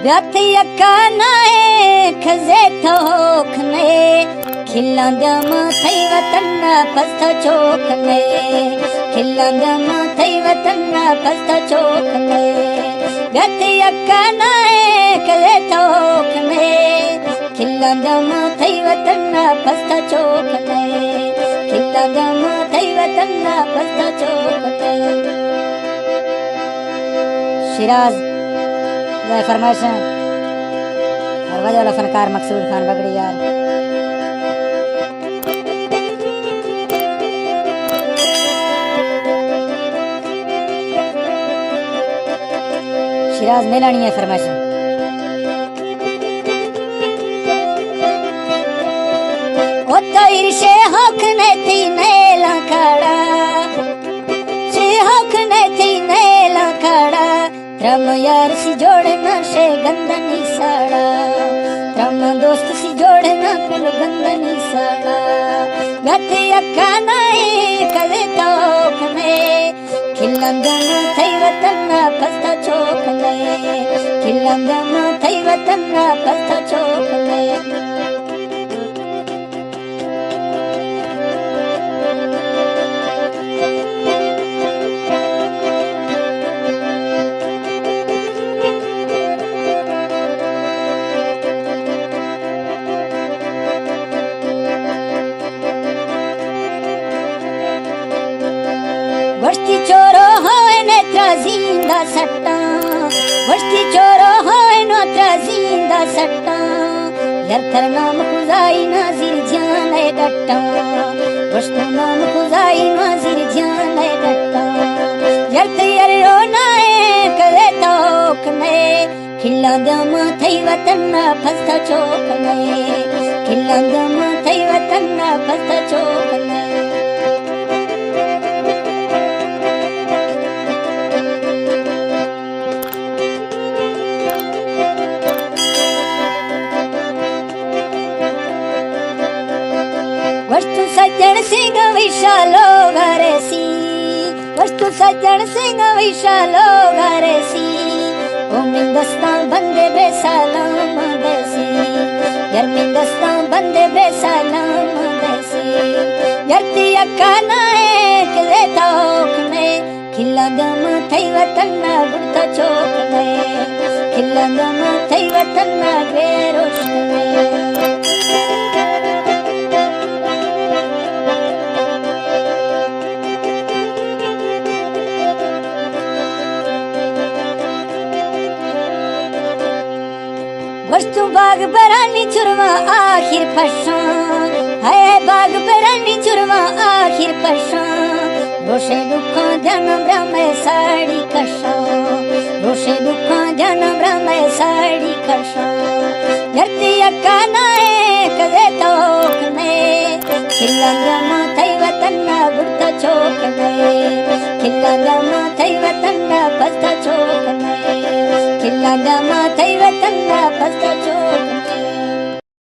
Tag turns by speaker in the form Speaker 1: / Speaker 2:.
Speaker 1: व्यथ यका नाए खजे थोखने खिलंदम थई वतन पस्त चोखने खिलंदम थई वतन पस्त चोखने व्यथ यका नाए खजे थोखने खिलंदम थई वतन पस्त चोखने खिलंदम थई वतन पस्त चोखने। शिराज फरमाइश और वजह वाला फनकार मकसूद खान बगड़ी यार। शिराज मेलानी है फरमाइश। ओ तो ईर्षे हकने थी नेला खड़ा से हकने थी नेला खड़ा त्रम यार सी जोड़े ना शे गंदनी साड़ा त्रम दोस्त सी जोड़े ना कुल गंदनी साड़ा गत यक्का नाए कले तोखने खिलंदम थई वतन पस्ता चोखने खिलंदम थई वतन पस्ता चोखने। वस्ती चोरो होए नेत्रा जिंदा सट्टा वस्ती चोरो होए नेत्रा जिंदा सट्टा यर्थर नाम खुदाई नाजिर जान है डट्टा वस्तु नाम खुदाई नाजिर जान है डट्टा यर्थ यरो नाए करे तोखने खिलंदम थई वतन पस्ता चोखने खिलंदम थई वतन पस्ता चोखने। वस्तु सज्जन सिंह विशालो घरेसी वस्तु सज्जन सिंह विशालो घरेसी मिंदस्तान बंदे बेसलाम देसी यार मिंदस्तान बंदे बेसलाम देसी यर्ती यक्का नाए कले तोखने खिलंदम थई वतन गुड़ता चोखने खिलंदम थई वतन बेरोशने। वस्तु बाग बरानी चुरवा आखिर पशान है बाग बरानी चुरवा आखिर पशान रोशे दुखा जन्म ब्रह्म साड़ी कशा रोशे दुखा जन्म ब्रह्म साड़ी कशा यर्ती यक्का नाए कले तोखने खिलंदम थई वतन गुड़ता चोखने खिलंदम थई वतन पस्ता चोखने खिलंदम थई वतन पस्ता चोखने।